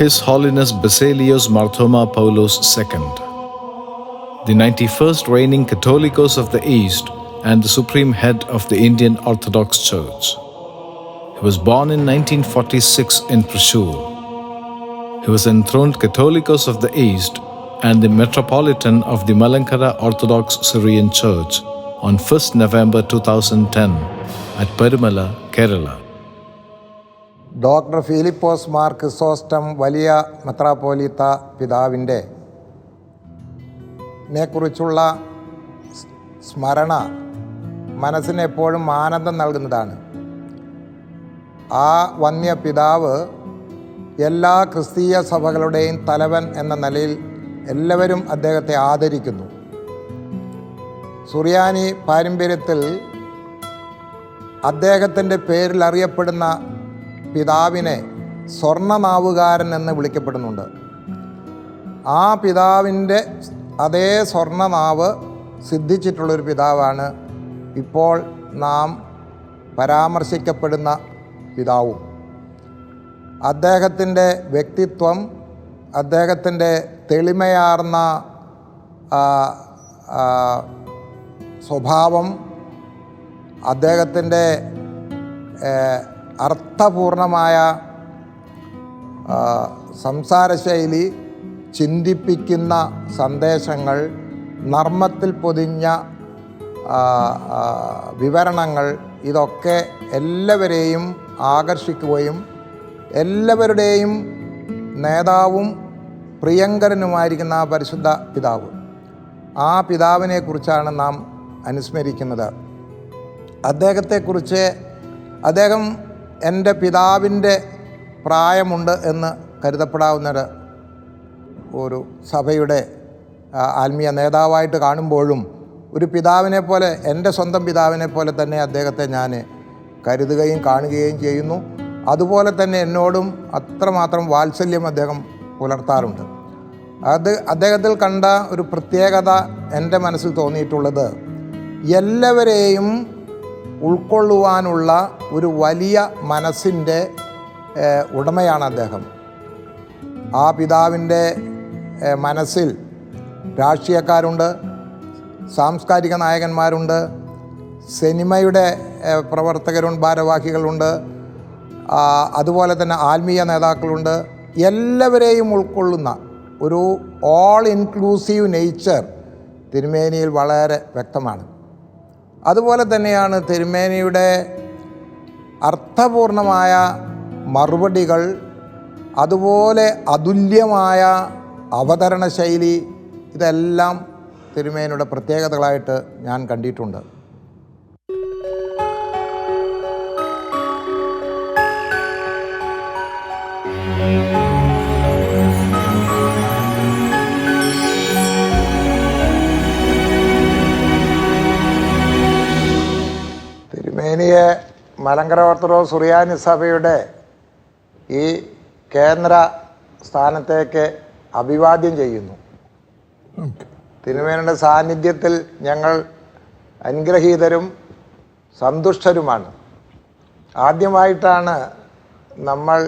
His Holiness Basilios Marthoma Paulos II, the 91st reigning Catholicos of the East and the supreme head of the Indian Orthodox Church. He was born in 1946 in Trishul. He was enthroned Catholicos of the East and the Metropolitan of the Malankara Orthodox Syrian Church on 1st November 2010 at Perumala, Kerala. Doctor Philipose Mar Chrysostom വലിയ മെത്രാപ്പോലീത്ത പിതാവിൻ്റെ നെക്കുറിച്ചുള്ള സ്മരണ മനസ്സിന് എപ്പോഴും ആനന്ദം നൽകുന്നതാണ്. ആ വന്യ പിതാവ് എല്ലാ ക്രിസ്തീയ സഭകളുടെയും തലവൻ എന്ന നിലയിൽ എല്ലാവരും അദ്ദേഹത്തെ ആദരിക്കുന്നു. സുറിയാനി പാരമ്പര്യത്തിൽ അദ്ദേഹത്തിൻ്റെ പേരിൽ അറിയപ്പെടുന്ന പിതാവിനെ സ്വർണ്ണനാവുകാരൻ എന്ന് വിളിക്കപ്പെടുന്നുണ്ട്. ആ പിതാവിൻ്റെ അതേ സ്വർണ്ണനാവ് സിദ്ധിച്ചിട്ടുള്ളൊരു പിതാവാണ് ഇപ്പോൾ നാം പരാമർശിക്കപ്പെടുന്ന പിതാവും. അദ്ദേഹത്തിൻ്റെ വ്യക്തിത്വം, അദ്ദേഹത്തിൻ്റെ തെളിമയാർന്ന സ്വഭാവം, അദ്ദേഹത്തിൻ്റെ അർത്ഥപൂർണമായ സംസാരശൈലി, ചിന്തിപ്പിക്കുന്ന സന്ദേശങ്ങൾ, നർമ്മത്തിൽ പൊതിഞ്ഞ വിവരണങ്ങൾ, ഇതൊക്കെ എല്ലാവരെയും ആകർഷിക്കുകയും എല്ലാവരുടെയും നേതാവും പ്രിയങ്കരനുമായിരിക്കുന്ന ആ പരിശുദ്ധ പിതാവ്, ആ പിതാവിനെക്കുറിച്ചാണ് നാം അനുസ്മരിക്കുന്നത്. അദ്ദേഹം എൻ്റെ പിതാവിൻ്റെ പ്രായമുണ്ട് എന്ന് കരുതപ്പെടാവുന്ന ഒരു സഭയുടെ ആത്മീയ നേതാവായിട്ട് കാണുമ്പോഴും ഒരു പിതാവിനെ പോലെ, എൻ്റെ സ്വന്തം പിതാവിനെ പോലെ തന്നെ അദ്ദേഹത്തെ ഞാൻ കരുതുകയും കാണുകയും ചെയ്യുന്നു. അതുപോലെ തന്നെ എന്നോടും അത്രമാത്രം വാത്സല്യം അദ്ദേഹം പുലർത്താറുണ്ട്. അദ്ദേഹത്തിൽ കണ്ട ഒരു പ്രത്യേകത എൻ്റെ മനസ്സിൽ തോന്നിയിട്ടുള്ളത്, എല്ലാവരെയും ഉൾക്കൊള്ളുവാനുള്ള ഒരു വലിയ മനസ്സിൻ്റെ ഉടമയാണ് അദ്ദേഹം. ആ പിതാവിൻ്റെ മനസ്സിൽ രാഷ്ട്രീയക്കാരുണ്ട്, സാംസ്കാരിക നായകന്മാരുണ്ട്, സിനിമയുടെ പ്രവർത്തകരുണ്ട്, ഭാരവാഹികളുണ്ട്, അതുപോലെ തന്നെ ആത്മീയ നേതാക്കളുണ്ട്. എല്ലാവരെയും ഉൾക്കൊള്ളുന്ന ഒരു ഓൾ ഇൻക്ലൂസീവ് നേച്ചർ തിരുമേനിയിൽ വളരെ വ്യക്തമാണ്. അതുപോലെ തന്നെയാണ് തിരുമേനിയുടെ അർത്ഥപൂർണമായ മറുപടികൾ, അതുപോലെ അതുല്യമായ അവതരണ ശൈലി, ഇതെല്ലാം തിരുമേനിയുടെ പ്രത്യേകതകളായിട്ട് ഞാൻ കണ്ടിട്ടുണ്ട്. തിരുമേനിയെ മലങ്കര ഓർത്തഡോക്സ് സുറിയാനി സഭയുടെ ഈ കേന്ദ്ര സ്ഥാനത്തേക്ക് അഭിവാദ്യം ചെയ്യുന്നു. തിരുമേനിയുടെ സാന്നിധ്യത്തിൽ ഞങ്ങൾ അനുഗ്രഹീതരും സന്തുഷ്ടരുമാണ്. ആദ്യമായിട്ടാണ് നമ്മൾ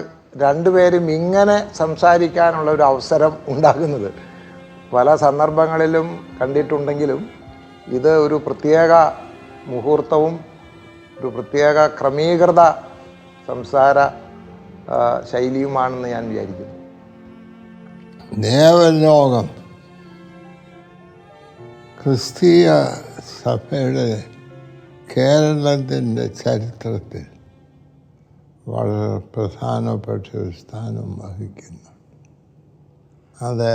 രണ്ടുപേരും ഇങ്ങനെ സംസാരിക്കാനുള്ള ഒരു അവസരം ഉണ്ടാകുന്നത്. പല സന്ദർഭങ്ങളിലും കണ്ടിട്ടുണ്ടെങ്കിലും ഇത് ഒരു പ്രത്യേക മുഹൂർത്തവും ഒരു പ്രത്യേക ക്രമീകൃത സംസാര ശൈലിയുമാണെന്ന് ഞാൻ വിചാരിക്കുന്നു. ദേവലോകം ക്രിസ്തീയ സഭയുടെ കേരളത്തിൻ്റെ ചരിത്രത്തിൽ വളരെ പ്രധാനപ്പെട്ട ഒരു സ്ഥാനം വഹിക്കുന്നു. അത്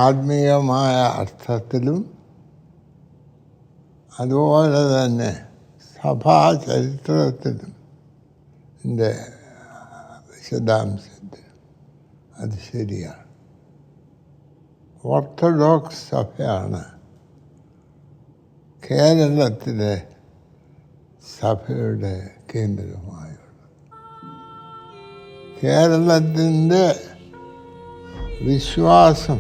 ആത്മീയമായ അർത്ഥത്തിലും അതുപോലെ തന്നെ സഭാ ചരിത്രത്തിലും വിശദാംശത്തിൽ അത് ശരിയാണ്. ഓർത്തഡോക്സ് സഭയാണ് കേരളത്തിലെ സഭയുടെ കേന്ദ്രമായുള്ളത്. കേരളത്തിൻ്റെ വിശ്വാസം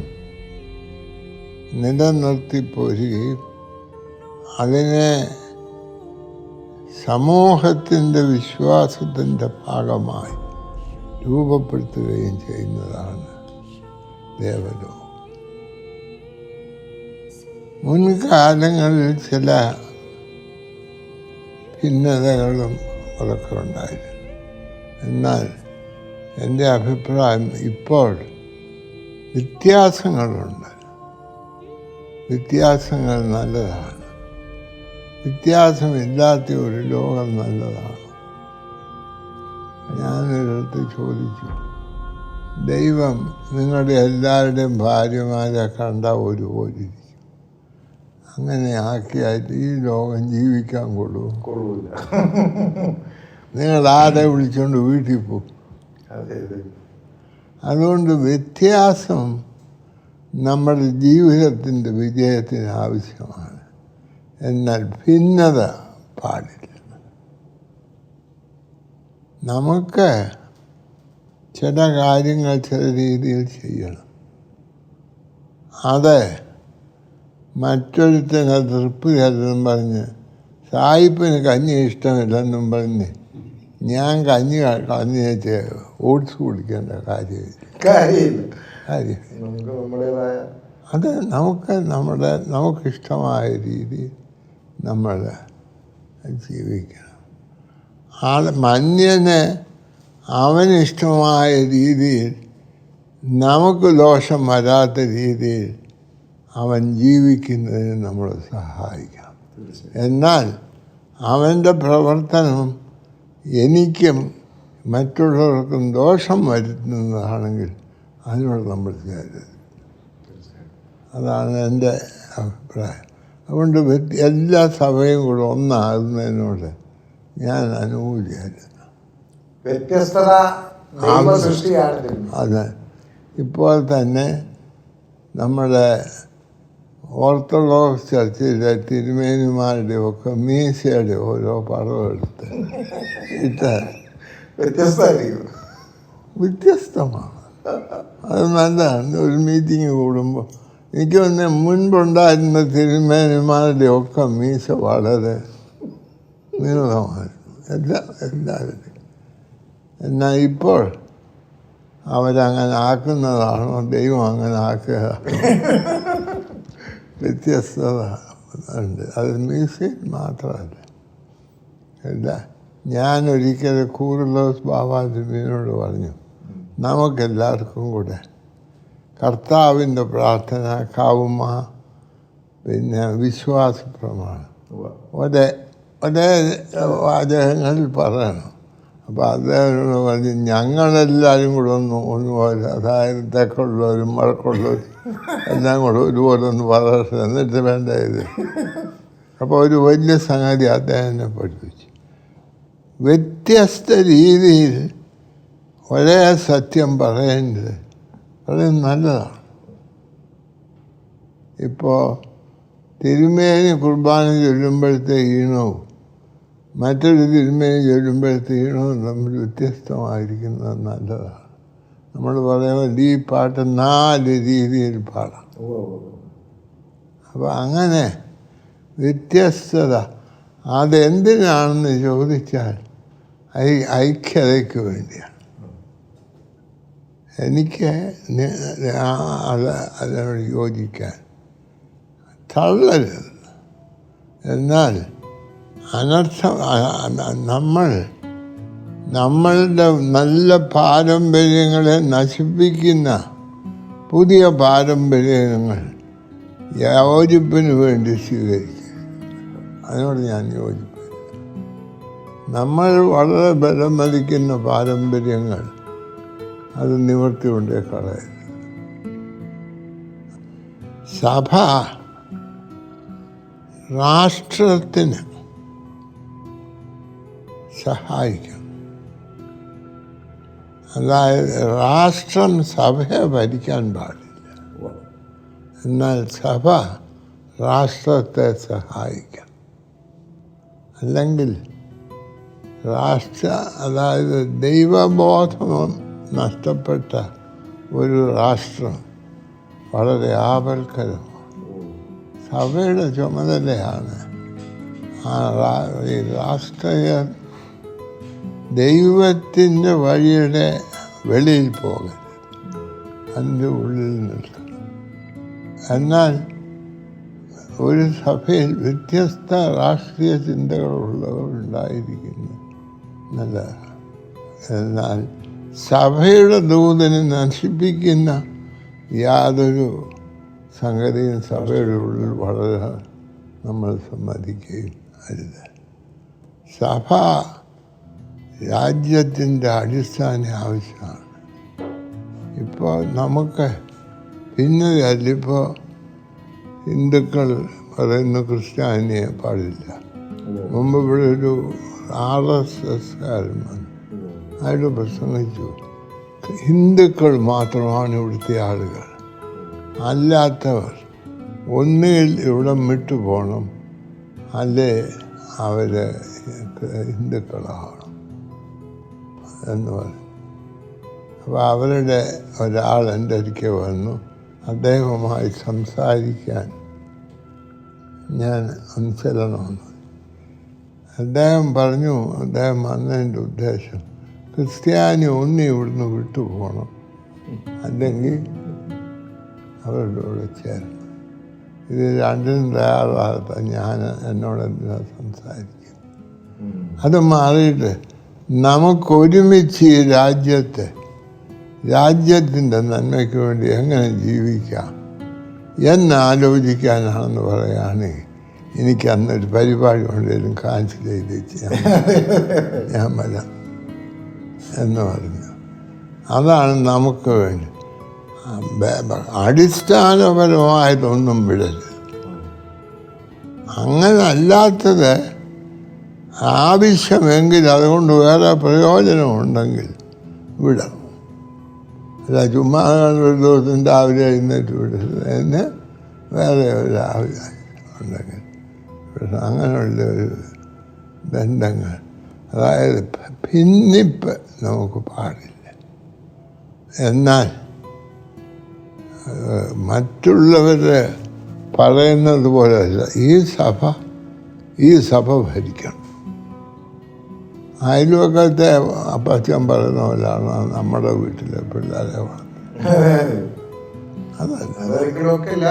നിലനിർത്തിപ്പോരുകയും അതിനെ സമൂഹത്തിൻ്റെ വിശ്വാസത്തിൻ്റെ ഭാഗമായി രൂപപ്പെടുത്തുകയും ചെയ്യുന്നതാണ് ദേവലോകം. മുൻകാലങ്ങളിൽ ചില ഭിന്നതകളും അതൊക്കെ ഉണ്ടായിരുന്നു. എന്നാൽ എൻ്റെ അഭിപ്രായം ഇപ്പോൾ വ്യത്യാസങ്ങളുണ്ട്. വ്യത്യാസങ്ങൾ നല്ലതാണ്. വ്യത്യാസമില്ലാത്ത ഒരു ലോകം നല്ലതാണ്. ഞാനൊരിടത്ത് ചോദിച്ചു, ദൈവം നിങ്ങളുടെ എല്ലാവരുടെയും ഭാര്യമാരെ കണ്ടാൽ ഒരുപോലിരിക്കും. അങ്ങനെ ആക്കിയായിട്ട് ഈ ലോകം ജീവിക്കാൻ കൊള്ളൂല. നിങ്ങൾ ആരെ വിളിച്ചുകൊണ്ട് വീട്ടിൽ പോകും. അതുകൊണ്ട് വ്യത്യാസം നമ്മുടെ ജീവിതത്തിൻ്റെ വിജയത്തിന് ആവശ്യമാണ്. എന്നാൽ ഭിന്നത പാടില്ല. നമുക്ക് ചില കാര്യങ്ങൾ ചില രീതിയിൽ ചെയ്യണം. അത് മറ്റൊരുത്തനെ തൃപ്തിയല്ലെന്നും പറഞ്ഞ് സായിപ്പിന് കഞ്ഞി ഇഷ്ടമില്ലെന്നും പറഞ്ഞ് ഞാൻ കഞ്ഞി വെച്ച് ഓട്സ് കുടിക്കേണ്ട കാര്യമില്ല. അത് നമുക്കിഷ്ടമായ രീതിയിൽ നമ്മൾ ജീവിക്കണം. മന്യന് അവനിഷ്ടമായ രീതിയിൽ നമുക്ക് ദോഷം വരാത്ത രീതിയിൽ അവൻ ജീവിക്കുന്നതിന് നമ്മൾ സഹായിക്കണം. എന്നാൽ അവൻ്റെ പ്രവർത്തനം എനിക്കും മറ്റുള്ളവർക്കും ദോഷം വരുത്തുന്നതാണെങ്കിൽ അതിനോട് നമ്മൾ ചെയ്യരുത്. അതാണ് എൻ്റെ അഭിപ്രായം. അതുകൊണ്ട് എല്ലാ സഭയും കൂടെ ഒന്നാകുന്നതിനോട് ഞാൻ അനുകൂലിയായിരുന്നു. വ്യത്യസ്തത അതെ. ഇപ്പോൾ തന്നെ നമ്മുടെ ഓർത്തഡോക്സ് ചർച്ചിലെ തിരുമേനിമാരുടെ ഒക്കെ മീശയുടെ ഓരോ പടമെടുത്ത് ഇട്ട് വ്യത്യസ്തമാണ്. അത് നല്ലതാണ്. ഒരു മീറ്റിംഗ് കൂടുമ്പോൾ എനിക്ക് തന്നെ മുൻപുണ്ടായിരുന്ന തിരുമേനിമാരുടെ ഒക്കെ മീശ വളരെ നീളമായിരുന്നു എല്ലാവരും. എന്നാൽ ഇപ്പോൾ അവരങ്ങനെ ആക്കുന്നതാണോ ദൈവം അങ്ങനെ ആക്കുക? വ്യത്യസ്തത ഉണ്ട്. അത് മ്യൂസിക് മാത്രമല്ല. ഞാനൊരിക്കൽ കൂറുലോസ് ബാബാജിനോട് പറഞ്ഞു, നമുക്കെല്ലാവർക്കും കൂടെ കർത്താവിൻ്റെ പ്രാർത്ഥന, കൗമ, പിന്നെ വിശ്വാസ പ്രമാണം ഒരേ വാചകങ്ങളിൽ പറയണം. അപ്പോൾ അദ്ദേഹം പറഞ്ഞ് ഞങ്ങളെല്ലാവരും കൂടെ ഒന്നുപോലെ, അതായത് തെക്കുള്ളവരും വടക്കുള്ളവരും എല്ലാം കൂടെ ഒരുപോലെ ഒന്ന് പറയട്ടെ, എന്നിട്ട് വേണ്ട ഇത്. അപ്പോൾ ഒരു വലിയ സംഗതി അദ്ദേഹം എന്നെ പഠിപ്പിച്ചു. വ്യത്യസ്ത രീതിയിൽ ഒരേ സത്യം പറയേണ്ടത് വളരെ നല്ലതാണ്. ഇപ്പോൾ തിരുമേനി കുർബാന ചൊല്ലുമ്പോഴത്തെ ഈണവും മറ്റൊരു തിരുമേനി ചൊല്ലുമ്പോഴത്തെ ഈണവും തമ്മിൽ വ്യത്യസ്തമായിരിക്കുന്നത് നല്ലതാണ്. നമ്മൾ പറയുമ്പോൾ ഈ പാട്ട് 4 രീതിയിൽ പാടാം. അപ്പോൾ അങ്ങനെ വ്യത്യസ്തത അതെന്തിനാണെന്ന് ചോദിച്ചാൽ ഐക്യതയ്ക്ക് വേണ്ടിയാണ്. എനിക്ക് അതിനോട് യോജിക്കാൻ തള്ളരുത്. എന്നാൽ നമ്മളുടെ നല്ല പാരമ്പര്യങ്ങളെ നശിപ്പിക്കുന്ന പുതിയ പാരമ്പര്യങ്ങൾ യോജിപ്പിന് വേണ്ടി സ്വീകരിക്കും. അതിനോട് ഞാൻ യോജിപ്പില്ല. നമ്മൾ വളരെ ബലം മതിക്കുന്ന പാരമ്പര്യങ്ങൾ അത് നിവർത്തി കൊണ്ടേ കളയരുത്. സഭ രാഷ്ട്രത്തിന് സഹായിക്കണം. അതായത് രാഷ്ട്രം സഭയെ ഭരിക്കാൻ പാടില്ല, എന്നാൽ സഭ രാഷ്ട്രത്തെ സഹായിക്കണം. അല്ലെങ്കിൽ അതായത് ദൈവബോധം നഷ്ടപ്പെട്ട ഒരു രാഷ്ട്രം വളരെ ആപൽക്കരമാണ്. സഭയുടെ ചുമതലയാണ് ഈ രാഷ്ട്രീയ ദൈവത്തിൻ്റെ വഴിയുടെ വെളിയിൽ പോകരുത്, അതിൻ്റെ ഉള്ളിൽ നിൽക്കണം. എന്നാൽ ഒരു സഭയിൽ വ്യത്യസ്ത രാഷ്ട്രീയ ചിന്തകളുള്ളവരുണ്ടായിരിക്കുന്നു നല്ലതാണ്. എന്നാൽ സഭയുടെ ദൂതനെ നശിപ്പിക്കുന്ന യാതൊരു സംഗതിയും സഭയുടെ ഉള്ളിൽ വളരെ നമ്മൾ സമ്മതിക്കുകയും അരുത്. സഭ രാജ്യത്തിൻ്റെ അടിസ്ഥാന ആവശ്യമാണ്. ഇപ്പോൾ നമുക്ക് ഇപ്പോൾ ഹിന്ദുക്കൾ പറയുന്ന ക്രിസ്ത്യാനിയെ പാടില്ല. മുമ്പ് ഇവിടെ ഒരു RSSകാരൻ വന്നു, അയാൾ പ്രസംഗിച്ചു, ഹിന്ദുക്കൾ മാത്രമാണ് ഇവിടുത്തെ ആളുകൾ, അല്ലാത്തവർ ഒന്നുകിൽ ഇവിടെ വിട്ടു പോകണം, അല്ലേ അവർ ഹിന്ദുക്കളാവണം എന്ന് പറഞ്ഞു. അപ്പോൾ അവരുടെ ഒരാൾ എൻ്റെ അടുക്കൽ വന്നു. അദ്ദേഹവുമായി സംസാരിക്കാൻ ഞാൻ അനുസരണമാണ്. അദ്ദേഹം പറഞ്ഞു, അദ്ദേഹം വന്നതിൻ്റെ ഉദ്ദേശം ക്രിസ്ത്യാനി ഒന്നി ഇവിടുന്ന് വിട്ടുപോകണം, അല്ലെങ്കിൽ അവരുടെ കൂടെ ചേരണം. ഇത് രണ്ടിനും തയ്യാറാകാത്ത ഞാൻ എന്നോട് എന്തിനാ സംസാരിക്കും? അത് മാറിയിട്ട് നമുക്കൊരുമിച്ച് ഈ രാജ്യത്തിൻ്റെ നന്മയ്ക്ക് വേണ്ടി എങ്ങനെ ജീവിക്കാം എന്നാലോചിക്കാനാണെന്ന് പറയുകയാണെങ്കിൽ എനിക്ക് അന്നൊരു പരിപാടി കൊണ്ടേലും ക്യാൻസൽ ചെയ്ത് ഞാൻ വരാം എന്ന് പറഞ്ഞു. അതാണ് നമുക്ക് വേണ്ടി. അടിസ്ഥാനപരമായതൊന്നും വിടരുത്. അങ്ങനെ അല്ലാത്തത് ആവശ്യമെങ്കിൽ അതുകൊണ്ട് വേറെ പ്രയോജനമുണ്ടെങ്കിൽ വിടണം. അല്ല ചുമ്മാ ഒരു ദിവസം രാവിലെ എഴുന്നേറ്റ് വിടരുത്. എന്ന് വേറെ ഒരു ആവശ്യം ഉണ്ടെങ്കിൽ അങ്ങനെയുള്ള ഒരു ബന്ധങ്ങൾ, അതായത് ഭിന്നിപ്പ് നമുക്ക് പാടില്ല. എന്നാൽ മറ്റുള്ളവരെ പറയുന്നത് പോലെയല്ല ഈ സഭ ഭരിക്കണം. അയൽവക്കത്തെ അപ്പച്ചൻ പറയുന്ന പോലെയാണ് നമ്മുടെ വീട്ടിലെ പിള്ളേരെ അതല്ല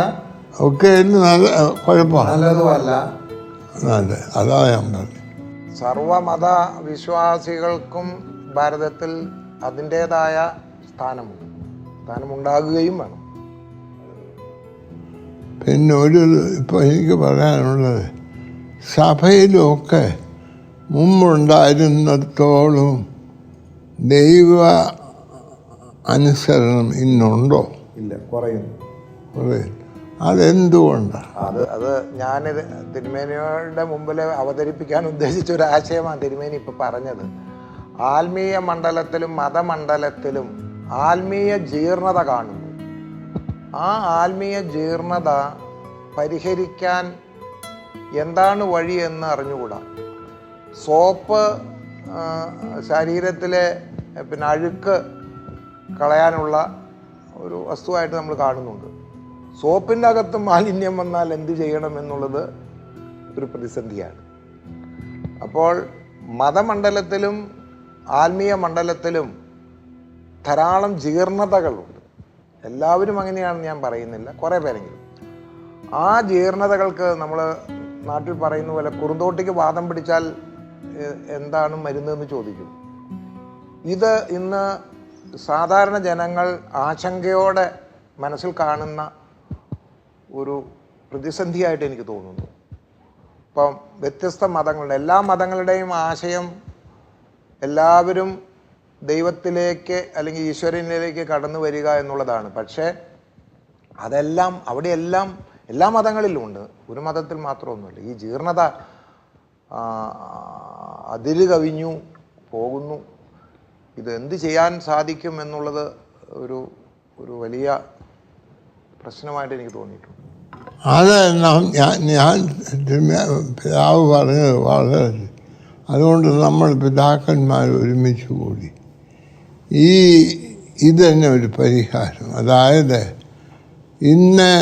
ഒക്കെ നല്ല കുഴപ്പമാണ്. അതെ, അതാ ഞാൻ പറഞ്ഞു. സർവമത വിശ്വാസികൾക്കും ഭാരതത്തിൽ അതിൻ്റേതായ സ്ഥാനമുണ്ടാകുകയും വേണം. പിന്നെ ഇപ്പോൾ എനിക്ക് പറയാനുള്ളത്, സഭയിലുമൊക്കെ മുമ്പുണ്ടായിരുന്നിടത്തോളം ദൈവ അനുസരണം ഇന്നുണ്ടോ? ഇല്ല, കുറയുന്നു. അതെന്തുകൊണ്ടാണ്? അത് ഞാനിത് തിരുമേനിയുടെ മുമ്പിൽ അവതരിപ്പിക്കാൻ ഉദ്ദേശിച്ച ഒരു ആശയമാണ് തിരുമേനി ഇപ്പം പറഞ്ഞത്. ആത്മീയ മണ്ഡലത്തിലും മതമണ്ഡലത്തിലും ആത്മീയ ജീർണത കാണുന്നു. ആ ആത്മീയ ജീർണത പരിഹരിക്കാൻ എന്താണ് വഴി എന്ന് അറിഞ്ഞുകൂടാ. സോപ്പ് ശരീരത്തിലെ അഴുക്ക് കളയാനുള്ള ഒരു വസ്തുവായിട്ട് നമ്മൾ കാണുന്നുണ്ട്. സോപ്പിൻ്റെ അകത്ത് മാലിന്യം വന്നാൽ എന്ത് ചെയ്യണം എന്നുള്ളത് ഒരു പ്രതിസന്ധിയാണ്. അപ്പോൾ മതമണ്ഡലത്തിലും ആത്മീയ മണ്ഡലത്തിലും ധാരാളം ജീർണതകളുണ്ട്. എല്ലാവരും അങ്ങനെയാണെന്ന് ഞാൻ പറയുന്നില്ല, കുറേ പേരെങ്കിലും. ആ ജീർണതകൾക്ക് നമ്മൾ നാട്ടിൽ പറയുന്ന പോലെ കുറുന്തോട്ടിക്ക് വാദം പിടിച്ചാൽ എന്താണ് മരുന്ന് എന്ന് ചോദിക്കും. ഇത് ഇന്ന് സാധാരണ ജനങ്ങൾ ആശങ്കയോടെ മനസ്സിൽ കാണുന്ന ഒരു പ്രതിസന്ധിയായിട്ട് എനിക്ക് തോന്നുന്നു. ഇപ്പം വ്യത്യസ്ത മതങ്ങളുടെ എല്ലാ മതങ്ങളുടെയും ആശയം എല്ലാവരും ദൈവത്തിലേക്ക് അല്ലെങ്കിൽ ഈശ്വരനിലേക്ക് കടന്നു വരിക എന്നുള്ളതാണ്. പക്ഷേ അതെല്ലാം അവിടെയെല്ലാം എല്ലാ മതങ്ങളിലും ഉണ്ട്, ഒരു മതത്തിൽ മാത്രമൊന്നുമില്ല. ഈ ജീർണത അതിര് കവിഞ്ഞു പോകുന്നു. ഇത് എന്ത് ചെയ്യാൻ സാധിക്കും എന്നുള്ളത് ഒരു ഒരു വലിയ പ്രശ്നമായിട്ട് എനിക്ക് തോന്നിയിട്ടുണ്ട്. അതെല്ലാം ഞാൻ പിതാവ് പറഞ്ഞത് വളരെ, അതുകൊണ്ട് നമ്മൾ പിതാക്കന്മാർ ഒരുമിച്ച് കൂടി ഇത് തന്നെ ഒരു പരിഹാരം. അതായത് ഇന്ന്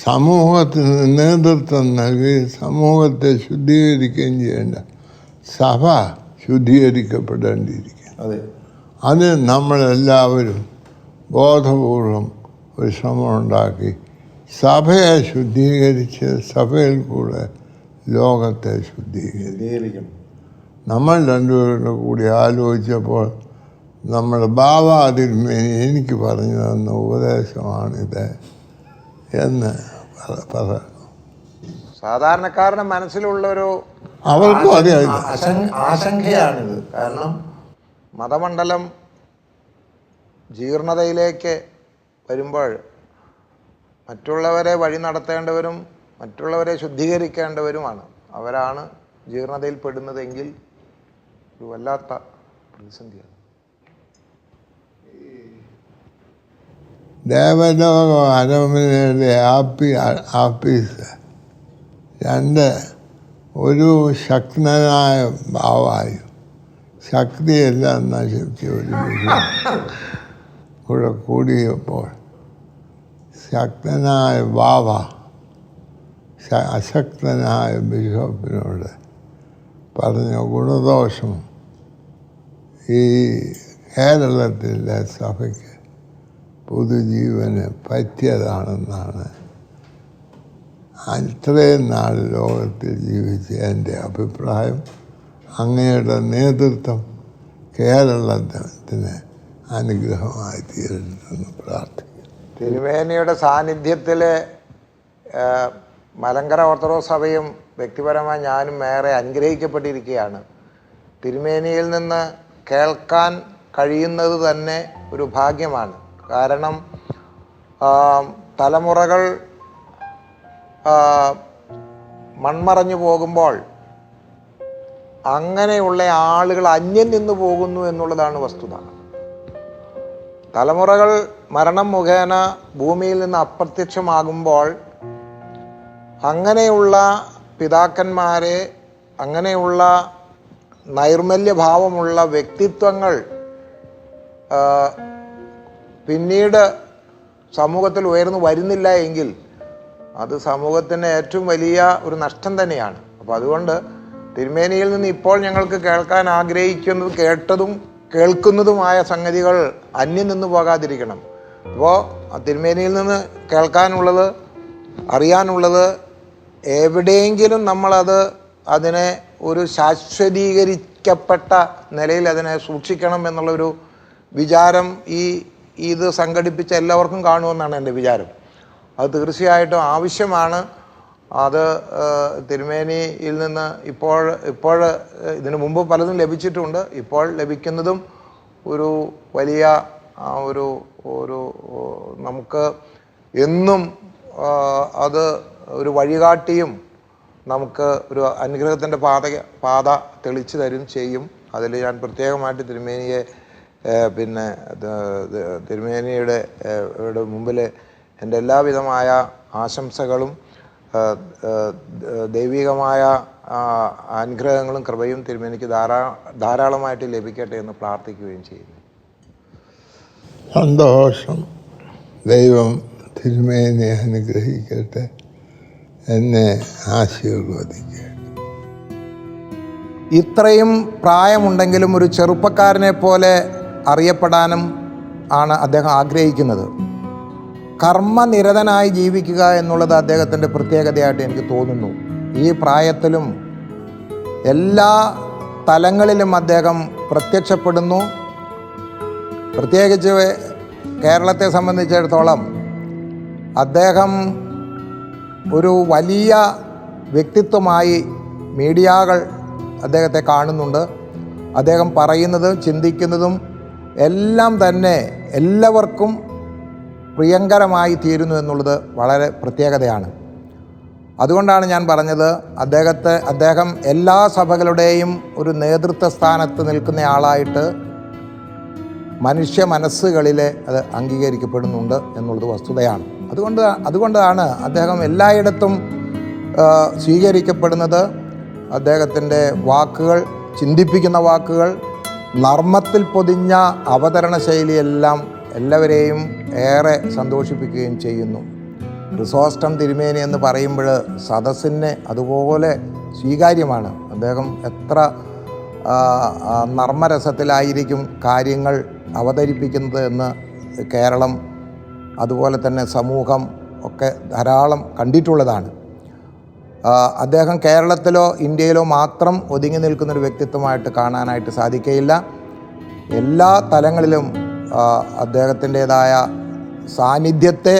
സമൂഹത്തിന് നേതൃത്വം നൽകി സമൂഹത്തെ ശുദ്ധീകരിക്കുകയും ചെയ്യേണ്ട സഭ ശുദ്ധീകരിക്കപ്പെടേണ്ടിയിരിക്കുന്നു. അത് നമ്മളെല്ലാവരും ബോധപൂർവം ഒരു ശ്രമമുണ്ടാക്കി സഭയെ ശുദ്ധീകരിച്ച് സഭയിൽ കൂടെ ലോകത്തെ ശുദ്ധീകരിക്കണം. നമ്മൾ രണ്ടുപേരുടെ കൂടി ആലോചിച്ചപ്പോൾ നമ്മുടെ ബാബാ തിരുമേനി എനിക്ക് പറഞ്ഞു തന്ന ഉപദേശമാണിത് എന്ന് പറയുന്നു. സാധാരണക്കാരൻ്റെ മനസ്സിലുള്ളൊരു അവർക്കും അറിയാം, ആശങ്കയാണിത്. കാരണം മതമണ്ഡലം ജീർണതയിലേക്ക് വരുമ്പോൾ മറ്റുള്ളവരെ വഴി നടത്തേണ്ടവരും മറ്റുള്ളവരെ ശുദ്ധീകരിക്കേണ്ടവരുമാണ്. അവരാണ് ജീർണതയിൽ പെടുന്നതെങ്കിൽ ഒരു വല്ലാത്ത പ്രതിസന്ധിയാണ്. ദേവലോക അരമനയുടെ ആപ്പീസ് ഒരു ശക്തനായ ഭാവായും ശക്തിയെല്ലാം നശിപ്പിച്ച ഒരു കൂടെ കൂടിയപ്പോൾ ശക്തനായ ബാബ അശക്തനായ ബിഷപ്പിനോട് പറഞ്ഞ ഗുണദോഷം ഈ കേരളത്തിലെ സഭയ്ക്ക് പൊതുജീവന് പറ്റിയതാണെന്നാണ് ഇത്രയും നാൾ ലോകത്തിൽ ജീവിച്ച എൻ്റെ അഭിപ്രായം. അങ്ങയുടെ നേതൃത്വം കേരളത്തിന് അനുഗ്രഹമായി തീരണമെന്ന് പ്രാർത്ഥിക്കുന്നു. തിരുമേനിയുടെ സാന്നിധ്യത്തിൽ മലങ്കര ഓർത്തഡോക്സ് സഭയും വ്യക്തിപരമായി ഞാനും ഏറെ അനുഗ്രഹിക്കപ്പെട്ടിരിക്കുകയാണ്. തിരുമേനിയിൽ നിന്ന് കേൾക്കാൻ കഴിയുന്നത് തന്നെ ഒരു ഭാഗ്യമാണ്. കാരണം തലമുറകൾ മൺമറഞ്ഞു പോകുമ്പോൾ അങ്ങനെയുള്ള ആളുകൾ അന്യം നിന്ന് പോകുന്നു എന്നുള്ളതാണ് വസ്തുത. തലമുറകൾ മരണം മുഖേന ഭൂമിയിൽ നിന്ന് അപ്രത്യക്ഷമാകുമ്പോൾ അങ്ങനെയുള്ള പിതാക്കന്മാരെ, അങ്ങനെയുള്ള നൈർമല്യഭാവമുള്ള വ്യക്തിത്വങ്ങൾ പിന്നീട് സമൂഹത്തിൽ ഉയർന്നു വരുന്നില്ല എങ്കിൽ അത് സമൂഹത്തിന് ഏറ്റവും വലിയ ഒരു നഷ്ടം തന്നെയാണ്. അപ്പോൾ അതുകൊണ്ട് തിരുമേനിയിൽ നിന്ന് ഇപ്പോൾ ഞങ്ങൾക്ക് കേൾക്കാൻ ആഗ്രഹിക്കുന്നത്, കേട്ടതും കേൾക്കുന്നതുമായ സംഗതികൾ അന്യം നിന്ന് പോകാതിരിക്കണം. അപ്പോൾ തിരുമേനിയിൽ നിന്ന് കേൾക്കാനുള്ളത്, അറിയാനുള്ളത് എവിടെയെങ്കിലും അതിനെ ഒരു ശാശ്വതീകരിക്കപ്പെട്ട നിലയിൽ അതിനെ സൂക്ഷിക്കണം എന്നുള്ളൊരു വിചാരം ഇത് സംഘടിപ്പിച്ച എല്ലാവർക്കും കാണുമെന്നാണ് എൻ്റെ വിചാരം. അത് തീർച്ചയായിട്ടും ആവശ്യമാണ്. അത് തിരുമേനിയിൽ നിന്ന് ഇപ്പോൾ ഇതിനു മുമ്പ് പലതും ലഭിച്ചിട്ടുണ്ട്. ഇപ്പോൾ ലഭിക്കുന്നതും ഒരു വലിയ ഒരു നമുക്ക് എന്നും അത് ഒരു വഴികാട്ടിയും നമുക്ക് ഒരു അനുഗ്രഹത്തിൻ്റെ പാത തെളിച്ചു തരും ചെയ്യും. അതിൽ ഞാൻ പ്രത്യേകമായിട്ട് തിരുമേനിയെ തിരുമേനിയുടെ മുമ്പിൽ എൻ്റെ എല്ലാവിധമായ ആശംസകളും ദൈവികമായ അനുഗ്രഹങ്ങളും കൃപയും തിരുമേനിക്ക് ധാരാളമായിട്ട് ലഭിക്കട്ടെ എന്ന് പ്രാർത്ഥിക്കുകയും ചെയ്യുന്നു. സന്തോഷം. ദൈവം തിരുമേനിയെ അനുഗ്രഹിക്കട്ടെ, എന്നെ ആശീർവദിക്കട്ടെ. ഇത്രയും പ്രായമുണ്ടെങ്കിലും ഒരു ചെറുപ്പക്കാരനെ പോലെ അറിയപ്പെടാനും ആണ് അദ്ദേഹം ആഗ്രഹിക്കുന്നത്. കർമ്മനിരതനായി ജീവിക്കുക എന്നുള്ളത് അദ്ദേഹത്തിൻ്റെ പ്രത്യേകതയായിട്ട് എനിക്ക് തോന്നുന്നു. ഈ പ്രായത്തിലും എല്ലാ തലങ്ങളിലും അദ്ദേഹം പ്രത്യക്ഷപ്പെടുന്നു. പ്രത്യേകിച്ച് കേരളത്തെ സംബന്ധിച്ചിടത്തോളം അദ്ദേഹം ഒരു വലിയ വ്യക്തിത്വമായി മീഡിയകൾ അദ്ദേഹത്തെ കാണുന്നുണ്ട്. അദ്ദേഹം പറയുന്നതും ചിന്തിക്കുന്നതും എല്ലാം തന്നെ എല്ലാവർക്കും പ്രിയങ്കരമായി തീരുന്നു എന്നുള്ളത് വളരെ പ്രത്യേകതയാണ്. അതുകൊണ്ടാണ് ഞാൻ പറഞ്ഞത്, അദ്ദേഹം എല്ലാ സഭകളുടെയും ഒരു നേതൃത്വ സ്ഥാനത്ത് നിൽക്കുന്ന ആളായിട്ട് മനുഷ്യ മനസ്സുകളിലെ അത് അംഗീകരിക്കപ്പെടുന്നുണ്ട് എന്നുള്ളത് വസ്തുതയാണ്. അതുകൊണ്ടാണ് അദ്ദേഹം എല്ലായിടത്തും സ്വീകരിക്കപ്പെടുന്നത്. അദ്ദേഹത്തിൻ്റെ വാക്കുകൾ, ചിന്തിപ്പിക്കുന്ന വാക്കുകൾ, നർമ്മത്തിൽ പൊതിഞ്ഞ അവതരണ ശൈലിയെല്ലാം എല്ലാവരെയും ഏറെ സന്തോഷിപ്പിക്കുകയും ചെയ്യുന്നു. ക്രിസോസ്റ്റം തിരുമേനി എന്ന് പറയുമ്പോൾ സദസ്സിന് അതുപോലെ സ്വീകാര്യമാണ്. അദ്ദേഹം എത്ര നർമ്മരസത്തിലായിരിക്കും കാര്യങ്ങൾ അവതരിപ്പിക്കുന്നത് എന്ന് കേരളം അതുപോലെ തന്നെ സമൂഹം ഒക്കെ ധാരാളം കണ്ടിട്ടുള്ളതാണ്. അദ്ദേഹം കേരളത്തിലോ ഇന്ത്യയിലോ മാത്രം ഒതുങ്ങി നിൽക്കുന്നൊരു വ്യക്തിത്വമായിട്ട് കാണാനായിട്ട് സാധിക്കുകയില്ല. എല്ലാ തലങ്ങളിലും അദ്ദേഹത്തിൻ്റേതായ സാന്നിധ്യത്തെ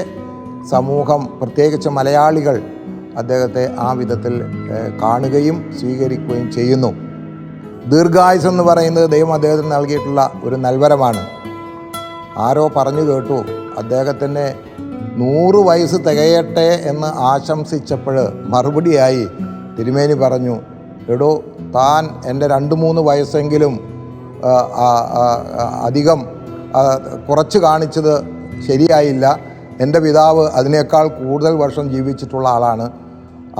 സമൂഹം, പ്രത്യേകിച്ച് മലയാളികൾ, അദ്ദേഹത്തെ ആ വിധത്തിൽ കാണുകയും സ്വീകരിക്കുകയും ചെയ്യുന്നു. ദീർഘായുസ് എന്ന് പറയുന്നത് ദൈവം അദ്ദേഹത്തിന് നൽകിയിട്ടുള്ള ഒരു നൽവരമാണ്. ആരോ പറഞ്ഞു കേട്ടു, അദ്ദേഹത്തിന് 100 വയസ്സ് തികയട്ടെ എന്ന് ആശംസിച്ചപ്പോൾ മറുപടിയായി തിരുമേനി പറഞ്ഞു, എടോ താൻ എൻ്റെ 2-3 വയസ്സെങ്കിലും അധികം കുറച്ച് കാണിച്ചത് ശരിയായില്ല. എൻ്റെ പിതാവ് അതിനേക്കാൾ കൂടുതൽ വർഷം ജീവിച്ചിട്ടുള്ള ആളാണ്.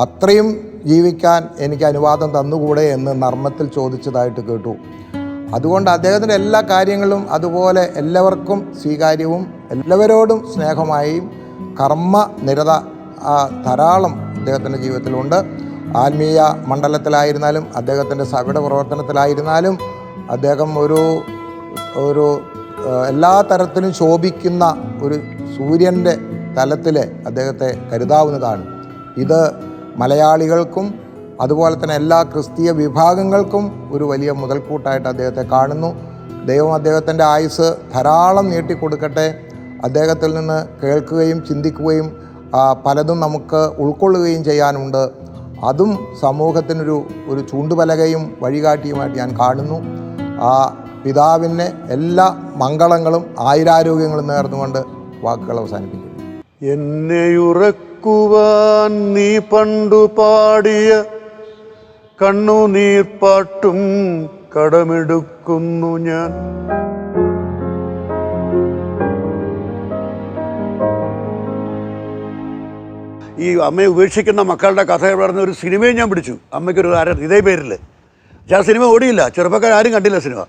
അത്രയും ജീവിക്കാൻ എനിക്ക് അനുവാദം തന്നുകൂടെ എന്ന് നർമ്മത്തിൽ ചോദിച്ചതായിട്ട് കേട്ടു. അതുകൊണ്ട് അദ്ദേഹത്തിൻ്റെ എല്ലാ കാര്യങ്ങളും അതുപോലെ എല്ലാവർക്കും സ്വീകാര്യവും എല്ലാവരോടും സ്നേഹമായും കർമ്മനിരത ധാരാളം അദ്ദേഹത്തിൻ്റെ ജീവിതത്തിലുണ്ട്. ആത്മീയ മണ്ഡലത്തിലായിരുന്നാലും അദ്ദേഹത്തിൻ്റെ സഭയുടെ പ്രവർത്തനത്തിലായിരുന്നാലും അദ്ദേഹം ഒരു എല്ലാ തരത്തിലും ശോഭിക്കുന്ന ഒരു സൂര്യൻ്റെ തലത്തിൽ അദ്ദേഹത്തെ കരുതാവുന്നതാണ്. ഇത് മലയാളികൾക്കും അതുപോലെ തന്നെ എല്ലാ ക്രിസ്തീയ വിഭാഗങ്ങൾക്കും ഒരു വലിയ മുതൽക്കൂട്ടായിട്ട് അദ്ദേഹത്തെ കാണുന്നു. ദൈവം അദ്ദേഹത്തിൻ്റെ ആയുസ് ധാരാളം നീട്ടിക്കൊടുക്കട്ടെ. അദ്ദേഹത്തിൽ നിന്ന് കേൾക്കുകയും ചിന്തിക്കുകയും പലതും നമുക്ക് ഉൾക്കൊള്ളുകയും ചെയ്യാനുണ്ട്. അതും സമൂഹത്തിനൊരു ചൂണ്ടുപലകയും വഴികാട്ടിയുമായിട്ട് ഞാൻ കാണുന്നു. ആ പിതാവിന് എല്ലാ മംഗളങ്ങളും ആയുരാരോഗ്യങ്ങളും നേർന്നുകൊണ്ട് വാക്കുകൾ അവസാനിപ്പിക്കുന്നു. എന്നെയുറക്കുവാൻ നീ പണ്ടു പാടിയ കണ്ണുനീർപ്പാട്ടും കടമെടുക്കുന്നു ഞാൻ. ഈ അമ്മയെ ഉപേക്ഷിക്കുന്ന മക്കളുടെ കഥ പറഞ്ഞ ഒരു സിനിമയും ഞാൻ പിടിച്ചു. അമ്മയ്ക്കൊരു ഇതേ പേരിൽ. പക്ഷേ ആ സിനിമ ഓടിയില്ല, ചെറുപ്പക്കാരും കണ്ടില്ല സിനിമ.